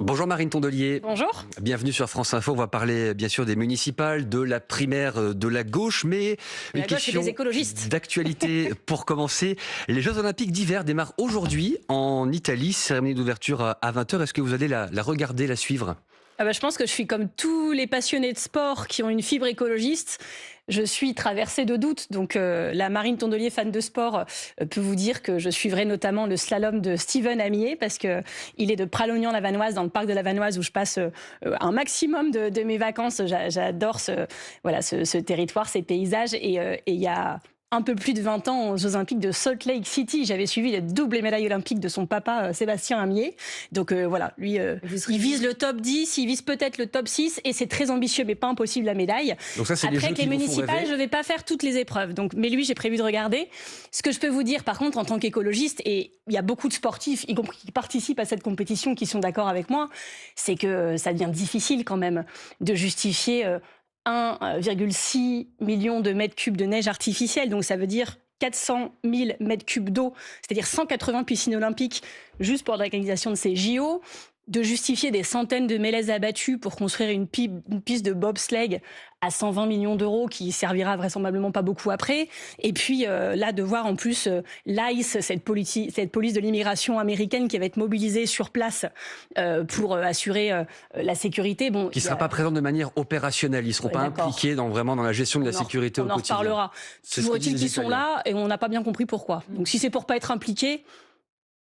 Bonjour Marine Tondelier. Bonjour. Bienvenue sur France Info. On va parler bien sûr des municipales, de la primaire de la gauche, mais une question d'actualité pour commencer. Les Jeux Olympiques d'hiver démarrent aujourd'hui en Italie, cérémonie d'ouverture à 20h. Est-ce que vous allez la regarder, la suivre ? Je pense que je suis comme tous les passionnés de sport qui ont une fibre écologiste. Je suis traversée de doutes. Donc la Marine Tondelier, fan de sport, peut vous dire que je suivrai notamment le slalom de Steven Amier parce qu'il est de Pralognan-la-Vanoise, dans le parc de la Vanoise où je passe un maximum de mes vacances. J'adore ce territoire, ces paysages. Et il y a un peu plus de 20 ans aux Jeux Olympiques de Salt Lake City. J'avais suivi les doubles médailles olympiques de son papa, Sébastien Amier. Donc voilà, lui, il vise le top 10, il vise peut-être le top 6 et c'est très ambitieux, mais pas impossible la médaille. Donc ça, c'est après, les que les municipales, je ne vais pas faire toutes les épreuves. Donc, mais lui, j'ai prévu de regarder. Ce que je peux vous dire, par contre, en tant qu'écologiste, et il y a beaucoup de sportifs, y compris qui participent à cette compétition, qui sont d'accord avec moi, c'est que ça devient difficile quand même de justifier 1,6 million de mètres cubes de neige artificielle. Donc ça veut dire 400 000 mètres cubes d'eau, c'est-à-dire 180 piscines olympiques juste pour l'organisation de ces JO. De justifier des centaines de mélèzes abattus pour construire une piste de bobsleigh à 120 millions d'euros qui servira vraisemblablement pas beaucoup après. Et puis là, de voir en plus l'ICE, cette police de l'immigration américaine qui va être mobilisée sur place pour assurer la sécurité. Bon, qui ne sera pas présent de manière opérationnelle. Ils ne seront pas impliqués vraiment dans la gestion de la sécurité au quotidien. On en reparlera. Toujours est-il qu'ils sont là et on n'a pas bien compris pourquoi. Donc si c'est pour pas être impliqués...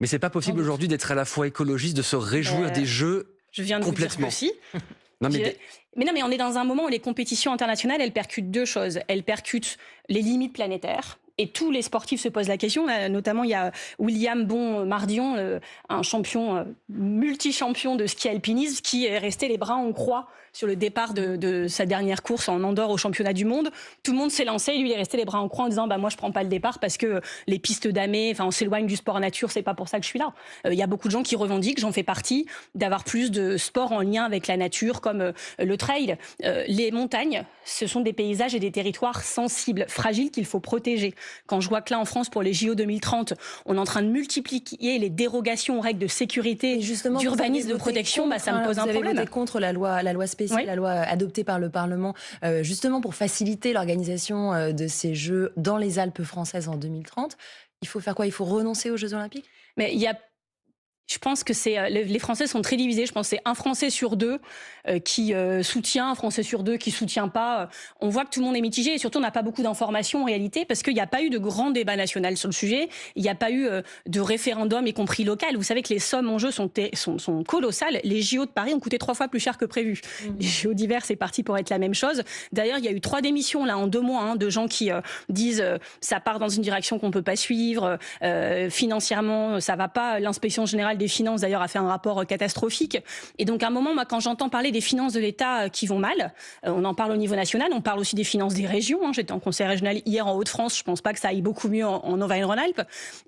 Mais c'est pas possible aujourd'hui d'être à la fois écologiste, de se réjouir des Jeux je viens de complètement. Vous dire que si. Mais on est dans un moment où les compétitions internationales, elles percutent deux choses. Elles percutent les limites planétaires. Et tous les sportifs se posent la question. Là, notamment, il y a William Bon-Mardion, un champion, multi-champion de ski alpinisme, qui est resté les bras en croix sur le départ de sa dernière course en Andorre au championnat du monde. Tout le monde s'est lancé, lui il est resté les bras en croix en disant moi je prends pas le départ parce que les pistes damées, on s'éloigne du sport nature, c'est pas pour ça que je suis là. Il y a beaucoup de gens qui revendiquent, j'en fais partie, d'avoir plus de sport en lien avec la nature comme le trail. Les montagnes, ce sont des paysages et des territoires sensibles, fragiles qu'il faut protéger. Quand je vois que là en France pour les JO 2030, on est en train de multiplier les dérogations aux règles de sécurité, d'urbanisme, de protection, ça me pose un problème. Vous avez voté contre la loi spéciale. Oui. La loi adoptée par le Parlement, justement pour faciliter l'organisation de ces Jeux dans les Alpes françaises en 2030. Il faut faire quoi ? Il faut renoncer aux Jeux Olympiques ? Mais je pense que les Français sont très divisés. Je pense que c'est un Français sur deux qui soutient, un Français sur deux qui soutient pas. On voit que tout le monde est mitigé et surtout on n'a pas beaucoup d'informations en réalité parce qu'il n'y a pas eu de grand débat national sur le sujet. Il n'y a pas eu de référendum, y compris local. Vous savez que les sommes en jeu sont colossales. Les JO de Paris ont coûté 3 fois plus cher que prévu. Les JO d'hiver, c'est parti pour être la même chose. D'ailleurs, il y a eu 3 démissions là en 2 mois de gens qui disent ça part dans une direction qu'on peut pas suivre. Financièrement, ça va pas. L'inspection générale des finances, d'ailleurs, a fait un rapport catastrophique. Et donc, à un moment, moi, quand j'entends parler des finances de l'État qui vont mal, on en parle au niveau national, on parle aussi des finances des régions. J'étais en conseil régional hier en Hauts-de-France, je pense pas que ça aille beaucoup mieux en Auvergne-Rhône-Alpes.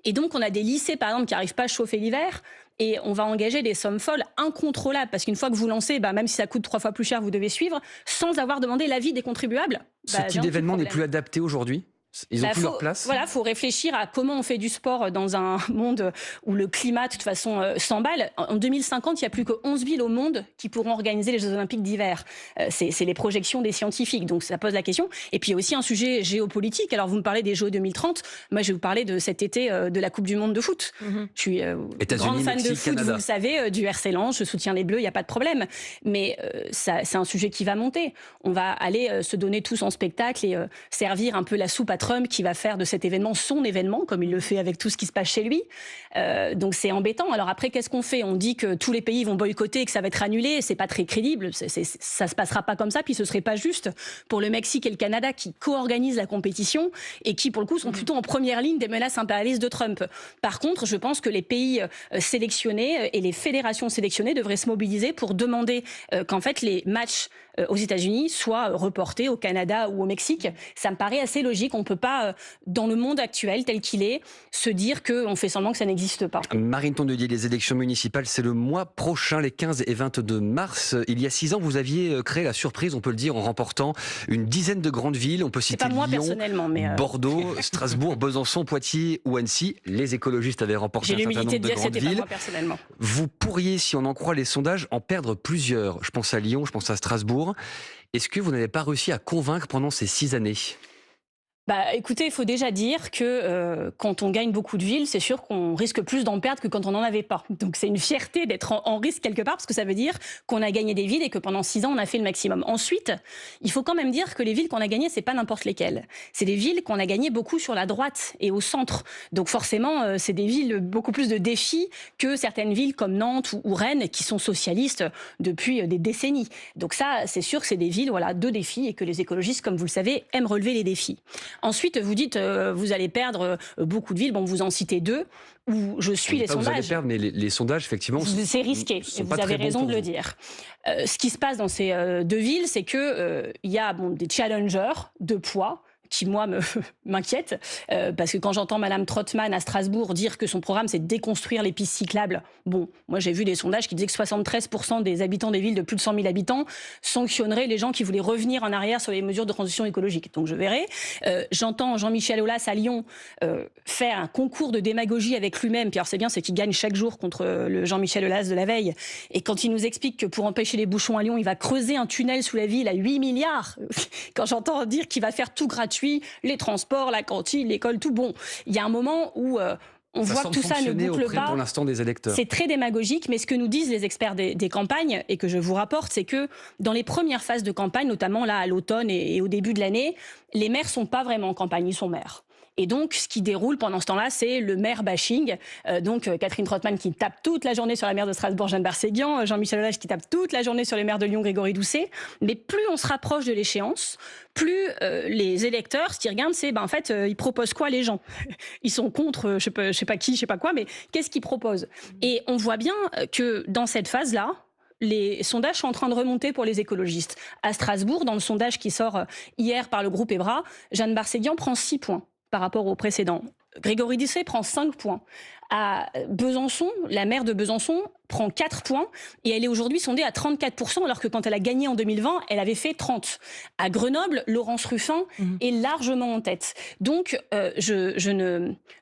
Et donc, on a des lycées, par exemple, qui n'arrivent pas à chauffer l'hiver. Et on va engager des sommes folles, incontrôlables, parce qu'une fois que vous lancez, même si ça coûte 3 fois plus cher, vous devez suivre, sans avoir demandé l'avis des contribuables. Ce type d'événement n'est plus adapté aujourd'hui ? Ils ont plus leur place. Voilà, faut réfléchir à comment on fait du sport dans un monde où le climat, de toute façon, s'emballe. En 2050, il n'y a plus que 11 villes au monde qui pourront organiser les Jeux Olympiques d'hiver. C'est les projections des scientifiques, donc ça pose la question. Et puis, il y a aussi un sujet géopolitique. Alors, vous me parlez des Jeux 2030. Moi, je vais vous parler de cet été de la Coupe du Monde de foot. Je suis grande fan de foot, Canada. vous le savez, du RC Lens. Je soutiens les Bleus, il n'y a pas de problème. Mais c'est un sujet qui va monter. On va aller se donner tous en spectacle et servir un peu la soupe à Trump qui va faire de cet événement son événement, comme il le fait avec tout ce qui se passe chez lui. Donc c'est embêtant. Alors après, qu'est-ce qu'on fait ? On dit que tous les pays vont boycotter et que ça va être annulé. C'est pas très crédible. Ça se passera pas comme ça. Puis ce serait pas juste pour le Mexique et le Canada qui co-organisent la compétition et qui, pour le coup, sont plutôt en première ligne des menaces impérialistes de Trump. Par contre, je pense que les pays sélectionnés et les fédérations sélectionnées devraient se mobiliser pour demander qu'en fait les matchs aux États-Unis soient reportés au Canada ou au Mexique. Ça me paraît assez logique. On peut pas, dans le monde actuel tel qu'il est, se dire qu'on fait semblant que ça n'existe pas. Marine Tondelier, les élections municipales, c'est le mois prochain, les 15 et 22 mars. Il y a 6 ans, vous aviez créé la surprise, on peut le dire, en remportant une dizaine de grandes villes. On peut citer pas moi Lyon, personnellement, mais Bordeaux, Strasbourg, Besançon, Poitiers ou Annecy. Les écologistes avaient remporté un certain nombre de grandes villes. Pas moi personnellement. Vous pourriez, si on en croit les sondages, en perdre plusieurs. Je pense à Lyon, je pense à Strasbourg. Est-ce que vous n'avez pas réussi à convaincre pendant ces 6 années ? Bah, écoutez, il faut déjà dire que quand on gagne beaucoup de villes, c'est sûr qu'on risque plus d'en perdre que quand on n'en avait pas. Donc c'est une fierté d'être en risque quelque part, parce que ça veut dire qu'on a gagné des villes et que pendant 6 ans, on a fait le maximum. Ensuite, il faut quand même dire que les villes qu'on a gagnées, c'est pas n'importe lesquelles. C'est des villes qu'on a gagnées beaucoup sur la droite et au centre. Donc forcément, c'est des villes beaucoup plus de défis que certaines villes comme Nantes ou Rennes, qui sont socialistes depuis des décennies. Donc ça, c'est sûr que c'est des villes, voilà, de défis, et que les écologistes, comme vous le savez, aiment relever les défis. Ensuite, vous dites, vous allez perdre beaucoup de villes. Bon, vous en citez 2 où je suis les sondages. Vous allez perdre, mais les sondages, effectivement, c'est risqué. Et vous avez raison de le dire. Ce qui se passe dans ces 2 villes, c'est que il y a des challengers de poids qui, moi, m'inquiète, parce que quand j'entends Madame Trottmann à Strasbourg dire que son programme, c'est de déconstruire les pistes cyclables, bon, moi j'ai vu des sondages qui disaient que 73% des habitants des villes de plus de 100 000 habitants sanctionneraient les gens qui voulaient revenir en arrière sur les mesures de transition écologique. Donc je verrai. J'entends Jean-Michel Aulas à Lyon faire un concours de démagogie avec lui-même, puis alors c'est bien, c'est qu'il gagne chaque jour contre le Jean-Michel Aulas de la veille, et quand il nous explique que pour empêcher les bouchons à Lyon, il va creuser un tunnel sous la ville à 8 milliards, quand j'entends dire qu'il va faire tout gratuit, les transports, la cantine, l'école, tout. Bon, il y a un moment où on voit que tout ça ne boucle pas. Pour l'instant des électeurs. C'est très démagogique, mais ce que nous disent les experts des campagnes, et que je vous rapporte, c'est que dans les premières phases de campagne, notamment là à l'automne et au début de l'année, les maires sont pas vraiment en campagne, ils sont maires. Et donc, ce qui déroule pendant ce temps-là, c'est le maire bashing. Donc, Catherine Trottmann qui tape toute la journée sur la maire de Strasbourg, Jeanne Barséguian, Jean-Michel Aulas qui tape toute la journée sur les maires de Lyon, Grégory Doucet. Mais plus on se rapproche de l'échéance, plus les électeurs, ce qu'ils regardent, c'est, en fait, ils proposent quoi les gens ? Ils sont contre, je sais pas qui, je sais pas quoi, mais qu'est-ce qu'ils proposent ? Et on voit bien que dans cette phase-là, les sondages sont en train de remonter pour les écologistes. À Strasbourg, dans le sondage qui sort hier par le groupe EBRA, Jeanne Barséguian prend 6 points par rapport au précédent. Grégory Doucet prend 5 points. À Besançon, la maire de Besançon prend 4 points et elle est aujourd'hui sondée à 34%, alors que quand elle a gagné en 2020, elle avait fait 30. À Grenoble, Laurence Ruffin est largement en tête. Donc,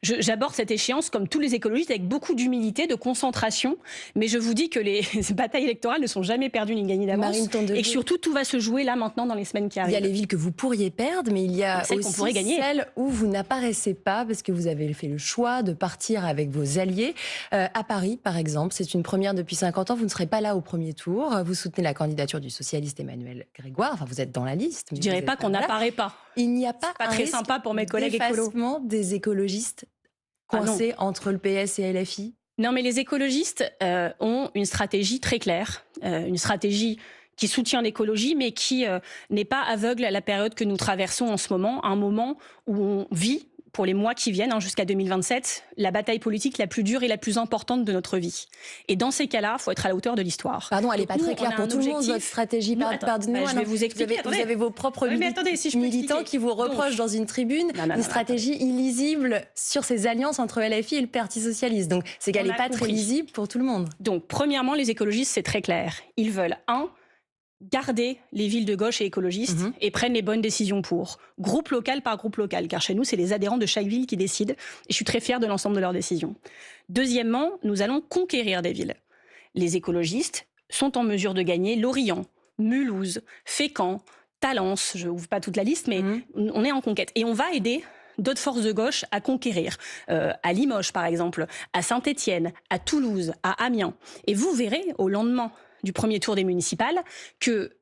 j'aborde cette échéance comme tous les écologistes avec beaucoup d'humilité, de concentration, mais je vous dis que les batailles électorales ne sont jamais perdues ni gagnées d'avance, et que surtout tout va se jouer là maintenant dans les semaines qui arrivent. Il y a les villes que vous pourriez perdre, mais il y a aussi celles où vous n'apparaissez pas parce que vous avez fait le choix de partir avec vos alliés. À Paris, par exemple, c'est une première depuis 50 ans. Vous ne serez pas là au premier tour. Vous soutenez la candidature du socialiste Emmanuel Grégoire. Enfin, vous êtes dans la liste. Je ne dirais pas qu'on n'apparaît pas. Il n'y a pas très risque sympa pour mes collègues écolos. Des écologistes coincés entre le PS et LFI. Non, mais les écologistes ont une stratégie très claire, une stratégie qui soutient l'écologie, mais qui n'est pas aveugle à la période que nous traversons en ce moment, un moment où on vit, pour les mois qui viennent, jusqu'à 2027, la bataille politique la plus dure et la plus importante de notre vie. Et dans ces cas-là, il faut être à la hauteur de l'histoire. Pardon, elle n'est pas très claire pour tout le monde, votre stratégie. Pardonnez-moi, je vais vous expliquer. Vous avez vos propres militants qui vous reprochent dans une tribune une stratégie illisible sur ces alliances entre LFI et le Parti Socialiste. Donc, c'est qu'elle n'est pas très lisible pour tout le monde. Donc, premièrement, les écologistes, c'est très clair. Ils veulent, garder les villes de gauche et écologistes et prennent les bonnes décisions pour. Groupe local par groupe local, car chez nous, c'est les adhérents de chaque ville qui décident. Et je suis très fière de l'ensemble de leurs décisions. Deuxièmement, nous allons conquérir des villes. Les écologistes sont en mesure de gagner Lorient, Mulhouse, Fécamp, Talence, je n'ouvre pas toute la liste, mais on est en conquête. Et on va aider d'autres forces de gauche à conquérir. À Limoges, par exemple, à Saint-Étienne, à Toulouse, à Amiens. Et vous verrez, au lendemain du premier tour des municipales, que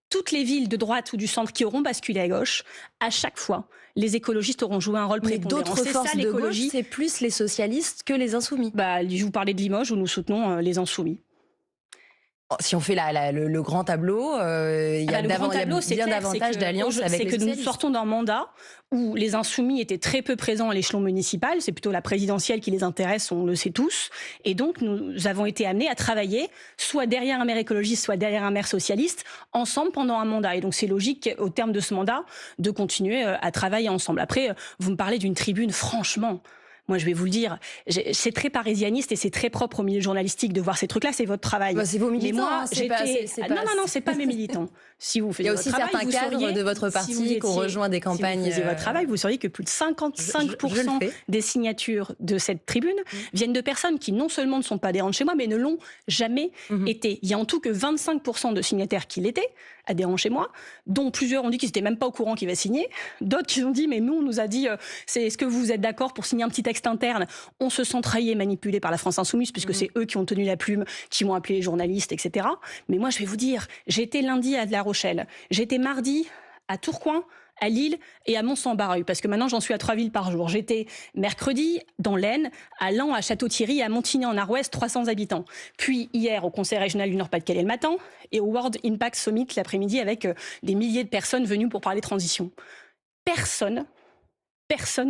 toutes les villes de droite ou du centre qui auront basculé à gauche, à chaque fois, les écologistes auront joué un rôle prépondérant. Mais d'autres forces de gauche, c'est plus les socialistes que les insoumis. Je vous parlais de Limoges, où nous soutenons les insoumis. Si on fait le grand tableau, il y a bien davantage d'alliances avec les socialistes. C'est que nous sortons d'un mandat où les Insoumis étaient très peu présents à l'échelon municipal. C'est plutôt la présidentielle qui les intéresse, on le sait tous. Et donc, nous avons été amenés à travailler soit derrière un maire écologiste, soit derrière un maire socialiste, ensemble pendant un mandat. Et donc, c'est logique, au terme de ce mandat, de continuer à travailler ensemble. Après, vous me parlez d'une tribune, franchement... Moi, je vais vous le dire, c'est très parisianiste et c'est très propre au milieu journalistique de voir ces trucs-là, c'est votre travail. C'est vos militants. Mais moi, non, c'est pas mes militants. Si vous faisiez votre travail, il y a aussi certains cadres de votre parti qui ont rejoint des campagnes. Si vous faisiez votre travail, vous sauriez que plus de 55% des signatures de cette tribune viennent de personnes qui non seulement ne sont pas adhérentes chez moi, mais ne l'ont jamais été. Il y a en tout que 25% de signataires qui l'étaient, adhérents chez moi, dont plusieurs ont dit qu'ils n'étaient même pas au courant qu'ils va signer. D'autres qui ont dit, mais nous, on nous a dit, est-ce que vous êtes d'accord pour signer un petit texte interne? On se sent trahi et manipulé par la France Insoumise, puisque c'est eux qui ont tenu la plume, qui m'ont appelé les journalistes, etc. Mais moi, je vais vous dire, j'ai été lundi à La Rochelle, j'étais mardi à Tourcoing, à Lille et à Mont-Saint-Barreuil, parce que maintenant j'en suis à 3 villes par jour. J'étais mercredi dans l'Aisne, à Laon, à Château-Thierry, à Montigny en Arrouest, 300 habitants. Puis hier au Conseil régional du Nord-Pas-de-Calais le matin et au World Impact Summit l'après-midi avec des milliers de personnes venues pour parler transition. Personne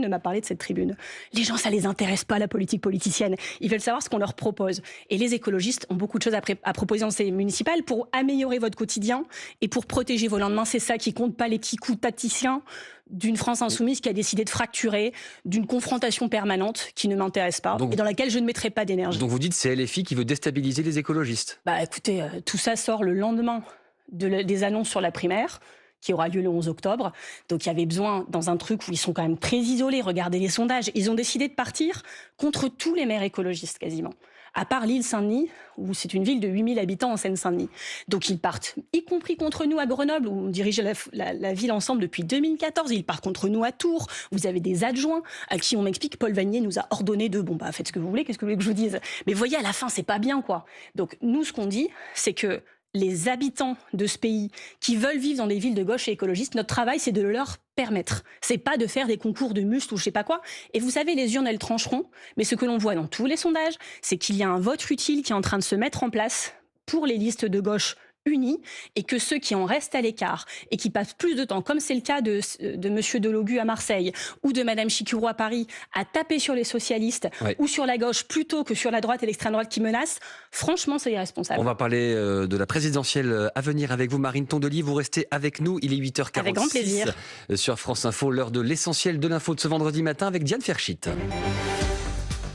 ne m'a parlé de cette tribune. Les gens, ça les intéresse pas, la politique politicienne. Ils veulent savoir ce qu'on leur propose. Et les écologistes ont beaucoup de choses à proposer dans ces municipales pour améliorer votre quotidien et pour protéger vos lendemains. C'est ça qui compte, pas les petits coups tacticiens d'une France insoumise qui a décidé de fracturer, d'une confrontation permanente qui ne m'intéresse pas et dans laquelle je ne mettrai pas d'énergie. Donc vous dites c'est LFI qui veut déstabiliser les écologistes? Écoutez, tout ça sort le lendemain des annonces sur la primaire, qui aura lieu le 11 octobre. Donc il y avait besoin, dans un truc où ils sont quand même très isolés, regardez les sondages, ils ont décidé de partir contre tous les maires écologistes quasiment. À part l'île-Saint-Denis, où c'est une ville de 8000 habitants en Seine-Saint-Denis. Donc ils partent, y compris contre nous à Grenoble, où on dirige la ville ensemble depuis 2014. Ils partent contre nous à Tours. Vous avez des adjoints à qui on m'explique, Paul Vanier nous a ordonné de, faites ce que vous voulez, qu'est-ce que vous voulez que je vous dise? Mais voyez, à la fin, c'est pas bien, quoi. Donc nous, ce qu'on dit, c'est que les habitants de ce pays qui veulent vivre dans des villes de gauche et écologistes, notre travail, c'est de le leur permettre. C'est pas de faire des concours de muscles ou je sais pas quoi. Et vous savez, les urnes, elles trancheront. Mais ce que l'on voit dans tous les sondages, c'est qu'il y a un vote utile qui est en train de se mettre en place pour les listes de gauche unis et que ceux qui en restent à l'écart et qui passent plus de temps, comme c'est le cas de Monsieur Delogu à Marseille ou de Madame Chikirou à Paris, à taper sur les socialistes ou sur la gauche plutôt que sur la droite et l'extrême droite qui menacent, franchement, c'est irresponsable. On va parler de la présidentielle à venir avec vous, Marine Tondelier. Vous restez avec nous, il est 8h46. Avec grand plaisir. Sur France Info, l'heure de l'essentiel de l'info de ce vendredi matin avec Diane Ferchit.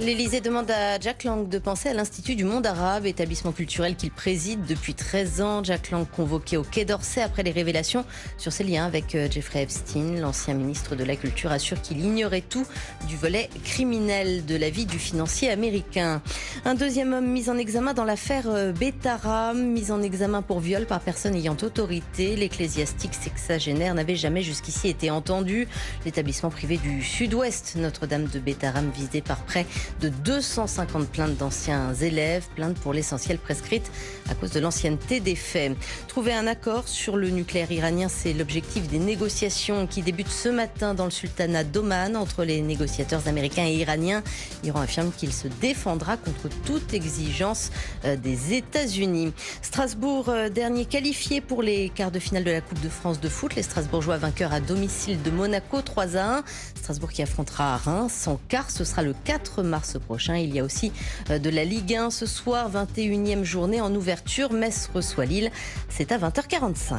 L'Élysée demande à Jack Lang de penser à l'Institut du monde arabe, établissement culturel qu'il préside depuis 13 ans. Jack Lang convoqué au Quai d'Orsay après les révélations sur ses liens avec Jeffrey Epstein. L'ancien ministre de la Culture assure qu'il ignorait tout du volet criminel de la vie du financier américain. Un deuxième homme mis en examen dans l'affaire Betaram, mis en examen pour viol par personne ayant autorité. L'ecclésiastique sexagénaire n'avait jamais jusqu'ici été entendu. L'établissement privé du Sud-Ouest Notre-Dame de Betaram visé par près de 250 plaintes d'anciens élèves, plaintes pour l'essentiel prescrites à cause de l'ancienneté des faits. Trouver un accord sur le nucléaire iranien, c'est l'objectif des négociations qui débutent ce matin dans le sultanat d'Oman entre les négociateurs américains et iraniens. L'Iran affirme qu'il se défendra contre toute exigence des États-Unis. Strasbourg, dernier qualifié pour les quarts de finale de la Coupe de France de foot. Les Strasbourgeois vainqueurs à domicile de Monaco 3-1. Strasbourg qui affrontera Reims en quart, ce sera le 4 mars prochain. Il y a aussi de la Ligue 1 ce soir, 21e journée en ouverture. Metz reçoit Lille, c'est à 20h45.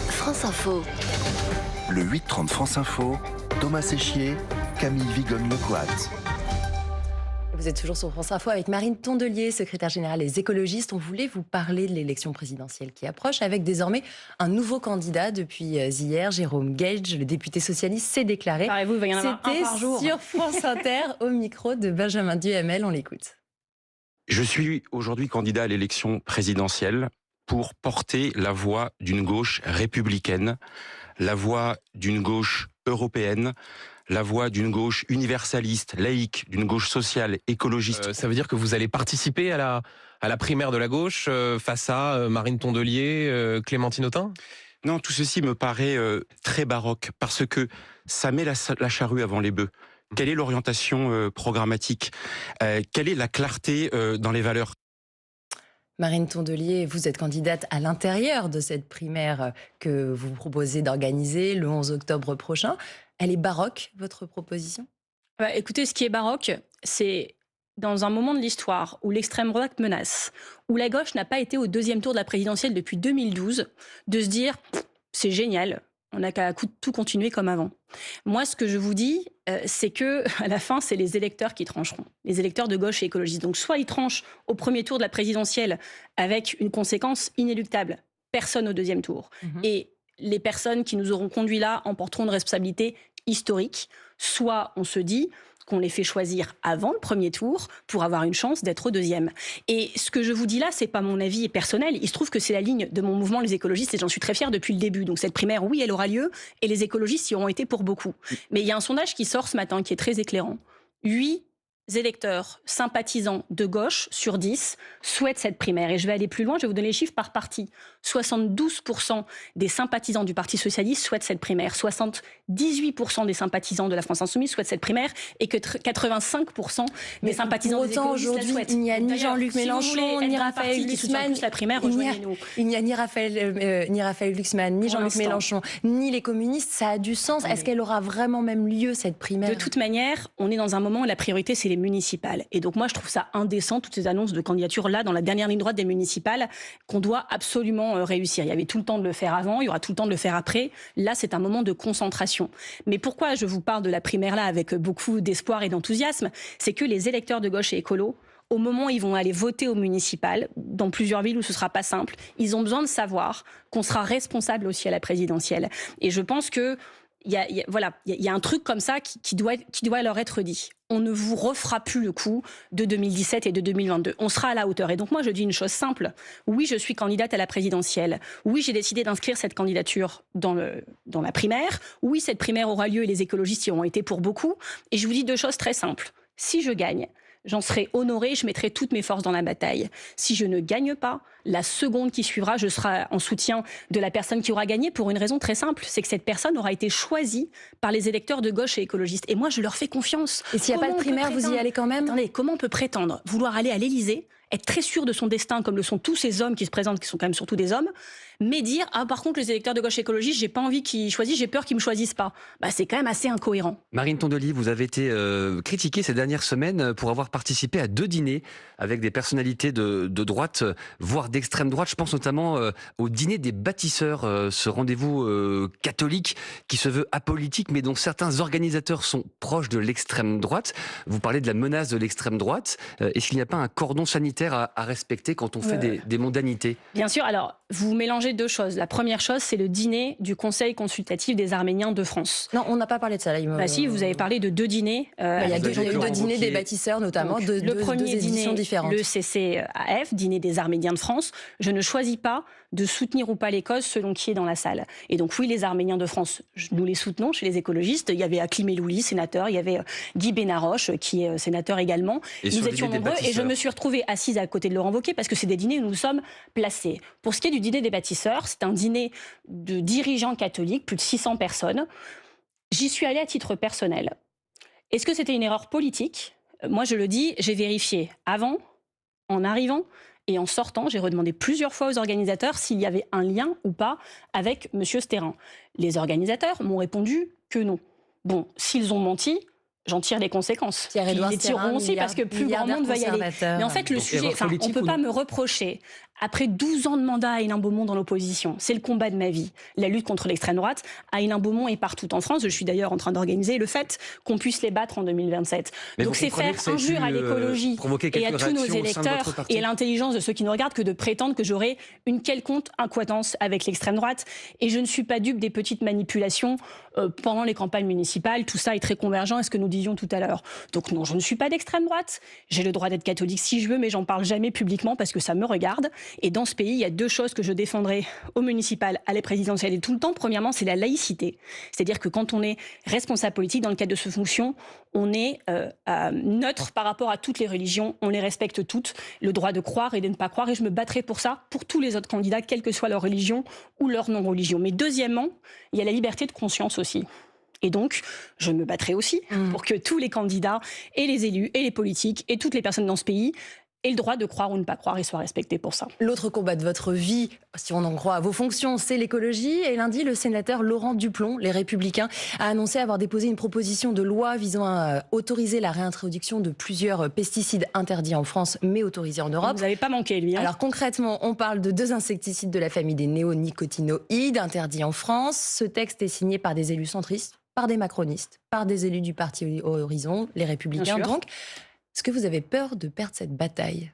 France Info. Le 8-30 France Info, Thomas Séchier, Camille Vigogne-Lecoat. Vous êtes toujours sur France Info avec Marine Tondelier, secrétaire générale des écologistes. On voulait vous parler de l'élection présidentielle qui approche avec désormais un nouveau candidat depuis hier, Jérôme Gage, le député socialiste, s'est déclaré. Parlez-vous, il va y en avoir un par jour. C'était sur France Inter au micro de Benjamin Duhamel. On l'écoute. Je suis aujourd'hui candidat à l'élection présidentielle pour porter la voix d'une gauche républicaine, la voix d'une gauche européenne, la voix d'une gauche universaliste, laïque, d'une gauche sociale, écologiste. Ça veut dire que vous allez participer à la primaire de la gauche face à Marine Tondelier, Clémentine Autain ? Non, tout ceci me paraît très baroque parce que ça met la charrue avant les bœufs. Quelle est l'orientation programmatique ? Quelle est la clarté dans les valeurs ? Marine Tondelier, vous êtes candidate à l'intérieur de cette primaire que vous proposez d'organiser le 11 octobre prochain. Elle est baroque, votre proposition ? Écoutez, ce qui est baroque, c'est dans un moment de l'histoire où l'extrême droite menace, où la gauche n'a pas été au deuxième tour de la présidentielle depuis 2012, de se dire « c'est génial ». On n'a qu'à tout continuer comme avant. Moi, ce que je vous dis, c'est que à la fin, c'est les électeurs qui trancheront. Les électeurs de gauche et écologistes. Donc, soit ils tranchent au premier tour de la présidentielle avec une conséquence inéluctable, personne au deuxième tour. Et les personnes qui nous auront conduits là emporteront une responsabilité historique. Soit on se dit qu'on les fait choisir avant le premier tour pour avoir une chance d'être au deuxième. Et ce que je vous dis là, c'est pas mon avis personnel. Il se trouve que c'est la ligne de mon mouvement, les écologistes, et j'en suis très fière depuis le début. Donc cette primaire, oui, elle aura lieu, et les écologistes y auront été pour beaucoup. Mais il y a un sondage qui sort ce matin qui est très éclairant. 8 électeurs sympathisants de gauche sur 10 souhaitent cette primaire. Et je vais aller plus loin, je vais vous donner les chiffres par parti. 72% des sympathisants du Parti socialiste souhaitent cette primaire. 78% des sympathisants de la France insoumise souhaitent cette primaire. Et que 85% des sympathisants des écologistes la souhaitent. Il n'y a ni Jean-Luc Mélenchon, ni Raphaël Glucksmann. Il n'y a ni Raphaël Glucksmann, ni Jean-Luc Mélenchon, ni les communistes. Ça a du sens. Est-ce qu'elle aura vraiment même lieu, cette primaire ? De toute manière, on est dans un moment où la priorité, c'est les municipales. Et donc moi, je trouve ça indécent, toutes ces annonces de candidature là, dans la dernière ligne droite des municipales, qu'on doit absolument réussir. Il y avait tout le temps de le faire avant, il y aura tout le temps de le faire après. Là, c'est un moment de concentration. Mais pourquoi je vous parle de la primaire là avec beaucoup d'espoir et d'enthousiasme ? C'est que les électeurs de gauche et écolo, au moment où ils vont aller voter au municipal, dans plusieurs villes où ce sera pas simple, ils ont besoin de savoir qu'on sera responsable aussi à la présidentielle. Et je pense que il y a un truc comme ça qui doit leur être dit. On ne vous refera plus le coup de 2017 et de 2022. On sera à la hauteur. Et donc moi, je dis une chose simple. Oui, je suis candidate à la présidentielle. Oui, j'ai décidé d'inscrire cette candidature dans la primaire. Oui, cette primaire aura lieu et les écologistes y auront été pour beaucoup. Et je vous dis 2 choses très simples. Si je gagne, j'en serai honorée, je mettrai toutes mes forces dans la bataille. Si je ne gagne pas, la seconde qui suivra, je serai en soutien de la personne qui aura gagné pour une raison très simple, c'est que cette personne aura été choisie par les électeurs de gauche et écologistes. Et moi, je leur fais confiance. Et s'il n'y a pas de primaire, vous y allez quand même ? Attendez, comment on peut prétendre vouloir aller à l'Élysée, être très sûr de son destin, comme le sont tous ces hommes qui se présentent, qui sont quand même surtout des hommes, mais dire « Ah, par contre, les électeurs de gauche écologistes, j'ai pas envie qu'ils choisissent, j'ai peur qu'ils me choisissent pas. » C'est quand même assez incohérent. Marine Tondelier, vous avez été critiquée ces dernières semaines pour avoir participé à 2 dîners avec des personnalités de droite, voire d'extrême droite. Je pense notamment au dîner des bâtisseurs, ce rendez-vous catholique qui se veut apolitique, mais dont certains organisateurs sont proches de l'extrême droite. Vous parlez de la menace de l'extrême droite. Est-ce qu'il n'y a pas un cordon sanitaire à respecter quand on fait des mondanités ? Bien sûr. Alors, vous mélangez 2 choses. La première chose, c'est le dîner du Conseil consultatif des Arméniens de France. Non, on n'a pas parlé de ça. Là, si, vous avez parlé de 2 dîners. Il y a 2 dîners des bâtisseurs, notamment, donc, le premier dîner, différentes. Le CCAF, dîner des Arméniens de France. Je ne choisis pas de soutenir ou pas les causes selon qui est dans la salle. Et donc oui, les Arméniens de France, nous les soutenons chez les écologistes. Il y avait Hakim Elouli, sénateur. Il y avait Guy Benaroche, qui est sénateur également. Nous étions nombreux et je me suis retrouvée assise à côté de Laurent Wauquiez parce que c'est des dîners où nous sommes placés. Pour ce qui est du dîner des bâtisseurs, c'est un dîner de dirigeants catholiques, plus de 600 personnes. J'y suis allée à titre personnel. Est-ce que c'était une erreur politique ? Moi, je le dis, j'ai vérifié avant, en arrivant et en sortant. J'ai redemandé plusieurs fois aux organisateurs s'il y avait un lien ou pas avec M. Stérin. Les organisateurs m'ont répondu que non. Bon, s'ils ont menti, j'en tire les conséquences. Ils les tireront aussi parce que plus grand monde va y aller. Mais en fait, le sujet, on ne peut pas me reprocher. Après 12 ans de mandat à Hénin Beaumont dans l'opposition, c'est le combat de ma vie, la lutte contre l'extrême droite, à Hénin Beaumont et partout en France. Je suis d'ailleurs en train d'organiser le fait qu'on puisse les battre en 2027. Mais donc c'est faire injure à l'écologie et à tous nos électeurs et à l'intelligence de ceux qui nous regardent que de prétendre que j'aurai une quelconque incohérence avec l'extrême droite. Et je ne suis pas dupe des petites manipulations pendant les campagnes municipales. Tout ça est très convergent à ce que nous disions tout à l'heure. Donc non, je ne suis pas d'extrême droite. J'ai le droit d'être catholique si je veux, mais j'en parle jamais publiquement parce que ça me regarde. Et dans ce pays, il y a 2 choses que je défendrai au municipal, à la présidentielle et tout le temps. Premièrement, c'est la laïcité. C'est-à-dire que quand on est responsable politique dans le cadre de cette fonction, on est neutre par rapport à toutes les religions. On les respecte toutes. Le droit de croire et de ne pas croire. Et je me battrai pour ça, pour tous les autres candidats, quelle que soit leur religion ou leur non-religion. Mais deuxièmement, il y a la liberté de conscience aussi. Et donc, je me battrai aussi pour que tous les candidats et les élus et les politiques et toutes les personnes dans ce pays et le droit de croire ou ne pas croire, il soit respecté pour ça. L'autre combat de votre vie, si on en croit à vos fonctions, c'est l'écologie. Et lundi, le sénateur Laurent Duplon, les Républicains, a annoncé avoir déposé une proposition de loi visant à autoriser la réintroduction de plusieurs pesticides interdits en France, mais autorisés en Europe. Vous n'avez pas manqué, lui. Alors concrètement, on parle de 2 insecticides de la famille des néonicotinoïdes interdits en France. Ce texte est signé par des élus centristes, par des macronistes, par des élus du parti Horizon, les Républicains. Donc, est-ce que vous avez peur de perdre cette bataille ?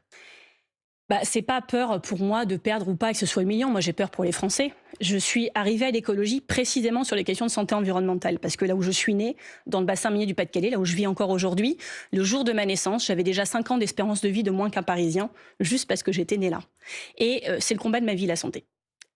C'est pas peur pour moi de perdre ou pas que ce soit humiliant. Moi, j'ai peur pour les Français. Je suis arrivée à l'écologie précisément sur les questions de santé environnementale. Parce que là où je suis née, dans le bassin minier du Pas-de-Calais, là où je vis encore aujourd'hui, le jour de ma naissance, j'avais déjà 5 ans d'espérance de vie de moins qu'un Parisien, juste parce que j'étais née là. Et c'est le combat de ma vie, la santé.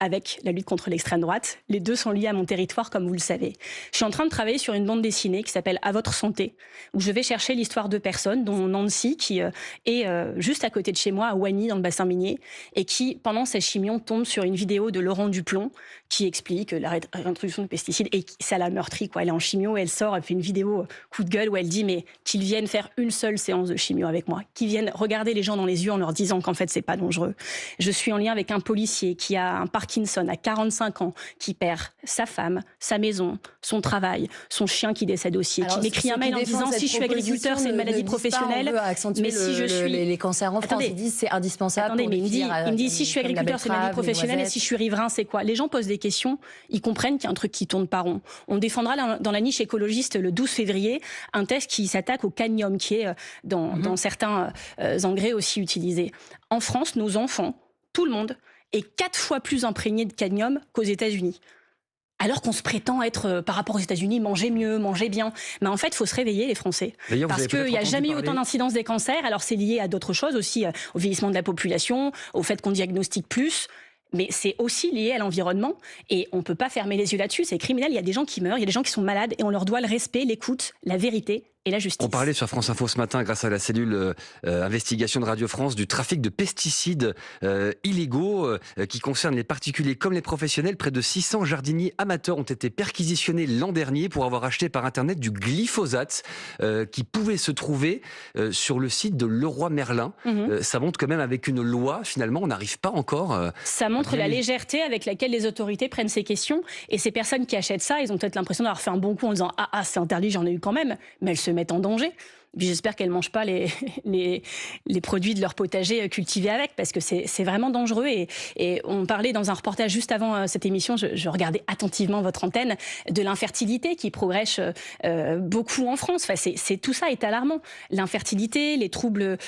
Avec la lutte contre l'extrême droite. Les deux sont liés à mon territoire, comme vous le savez. Je suis en train de travailler sur une bande dessinée qui s'appelle « À votre santé », où je vais chercher l'histoire de personnes, dont Nancy, qui est juste à côté de chez moi, à Oigny, dans le bassin minier, et qui, pendant sa chimio, tombe sur une vidéo de Laurent Duplon, qui explique la réintroduction de pesticides, et ça l'a meurtrie, quoi. Elle est en chimio, et elle sort, elle fait une vidéo coup de gueule, où elle dit, mais qu'ils viennent faire une seule séance de chimio avec moi, qu'ils viennent regarder les gens dans les yeux en leur disant qu'en fait, c'est pas dangereux. Je suis en lien avec un policier qui a un Parkinson à 45 ans, qui perd sa femme, sa maison, son travail, son chien qui décède aussi, qui m'écrit un mail en disant si je suis agriculteur, c'est une maladie professionnelle, mais si je suis les cancers en France, ils disent c'est indispensable. Attendez, mais il me dit si je suis agriculteur, c'est une maladie professionnelle, et si je suis riverain, c'est quoi? Les gens posent des questions, ils comprennent qu'il y a un truc qui tourne pas rond. On défendra dans la niche écologiste le 12 février un texte qui s'attaque au cadmium, qui est dans certains engrais aussi utilisés. En France, nos enfants, tout le monde, est 4 fois plus imprégné de cadmium qu'aux États-Unis. Alors qu'on se prétend être, par rapport aux États-Unis, manger mieux, manger bien. Mais en fait, il faut se réveiller, les Français. Parce qu'il n'y a jamais eu autant d'incidence des cancers. Alors, c'est lié à d'autres choses aussi, au vieillissement de la population, au fait qu'on diagnostique plus. Mais c'est aussi lié à l'environnement. Et on ne peut pas fermer les yeux là-dessus. C'est criminel. Il y a des gens qui meurent, il y a des gens qui sont malades. Et on leur doit le respect, l'écoute, la vérité et la justice. On parlait sur France Info ce matin, grâce à la cellule investigation de Radio France, du trafic de pesticides illégaux qui concernent les particuliers comme les professionnels. Près de 600 jardiniers amateurs ont été perquisitionnés l'an dernier pour avoir acheté par Internet du glyphosate qui pouvait se trouver sur le site de Leroy Merlin. Ça montre quand même avec une loi, finalement, on n'arrive pas encore... ça montre la légèreté avec laquelle les autorités prennent ces questions. Et ces personnes qui achètent ça, ils ont peut-être l'impression d'avoir fait un bon coup en disant « Ah, c'est interdit, j'en ai eu quand même ». Mais elles se mettent en danger. Puis j'espère qu'elles ne mangent pas les produits de leur potager cultivés avec, parce que c'est vraiment dangereux. Et on parlait dans un reportage juste avant cette émission, je regardais attentivement votre antenne, de l'infertilité qui progresse beaucoup en France. Enfin, tout ça est alarmant. L'infertilité, les troubles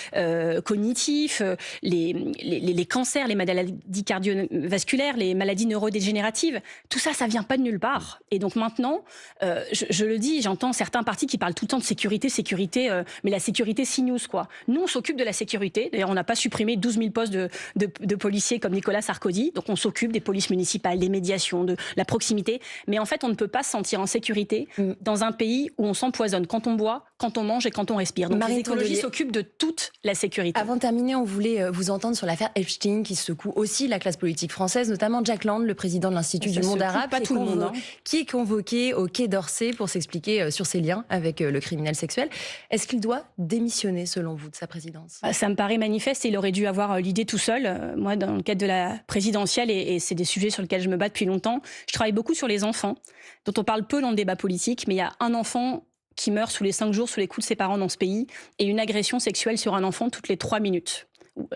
cognitifs, les cancers, les maladies cardiovasculaires, les maladies neurodégénératives, tout ça, ça ne vient pas de nulle part. Et donc maintenant, je le dis, j'entends certains partis qui parlent tout le temps de sécurité, mais la sécurité CNews, quoi. Nous, on s'occupe de la sécurité. D'ailleurs, on n'a pas supprimé 12 000 postes de policiers comme Nicolas Sarkozy. Donc, on s'occupe des polices municipales, des médiations, de la proximité. Mais en fait, on ne peut pas se sentir en sécurité dans un pays où on s'empoisonne quand on boit, quand on mange et quand on respire. Donc, les écologistes s'occupent de toute la sécurité. Avant de terminer, on voulait vous entendre sur l'affaire Epstein qui secoue aussi la classe politique française, notamment Jack Lang, le président de l'Institut du monde arabe, qui est convoqué au Quai d'Orsay pour s'expliquer sur ses liens avec le criminel sexuel. Est-ce qu'il doit démissionner, selon vous, de sa présidence ? Ça me paraît manifeste et il aurait dû avoir l'idée tout seul. Moi, dans le cadre de la présidentielle, et c'est des sujets sur lesquels je me bats depuis longtemps, je travaille beaucoup sur les enfants, dont on parle peu dans le débat politique, mais il y a un enfant qui meurt sous les 5 jours sous les coups de ses parents dans ce pays, et une agression sexuelle sur un enfant toutes les 3 minutes.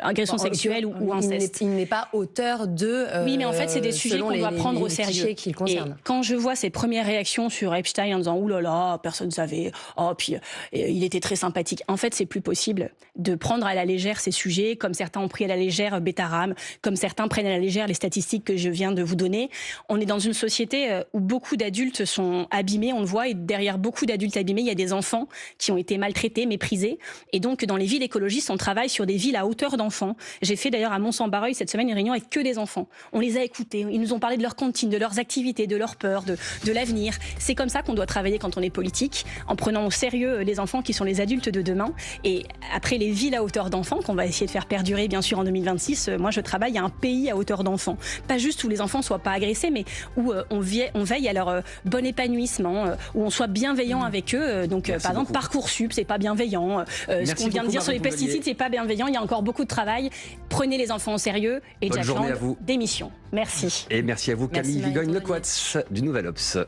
Agression sexuelle ou inceste. Il n'est pas auteur de... oui, mais en fait, c'est des sujets qu'on doit prendre au sérieux. Qui le concernent. Et quand je vois ses premières réactions sur Epstein en disant « Ouh là là, personne ne savait, oh, puis il était très sympathique », en fait, c'est plus possible de prendre à la légère ces sujets, comme certains ont pris à la légère Betaram, comme certains prennent à la légère les statistiques que je viens de vous donner. On est dans une société où beaucoup d'adultes sont abîmés, on le voit, et derrière beaucoup d'adultes abîmés, il y a des enfants qui ont été maltraités, méprisés. Et donc, dans les villes écologistes, on travaille sur des villes à hauteur d'enfants. J'ai fait d'ailleurs à Mont-Saint-Barreuil cette semaine une réunion avec que des enfants. On les a écoutés, ils nous ont parlé de leurs cantines, de leurs activités, de leurs peurs, de l'avenir. C'est comme ça qu'on doit travailler quand on est politique, en prenant au sérieux les enfants qui sont les adultes de demain. Et après les villes à hauteur d'enfants, qu'on va essayer de faire perdurer bien sûr en 2026, moi je travaille à un pays à hauteur d'enfants. Pas juste où les enfants ne soient pas agressés, mais où on veille à leur bon épanouissement, où on soit bienveillant avec eux. Donc par exemple, Parcoursup, c'est pas bienveillant. Ce qu'on vient de dire sur les pesticides, c'est pas bienveillant. Il y a encore beaucoup beaucoup de travail. Prenez les enfants au sérieux et Bonne Jack journée Lang, à vous. démission. Merci. Et merci à vous, Camille Merci, Vigogne-Lequatz du Nouvel Obs.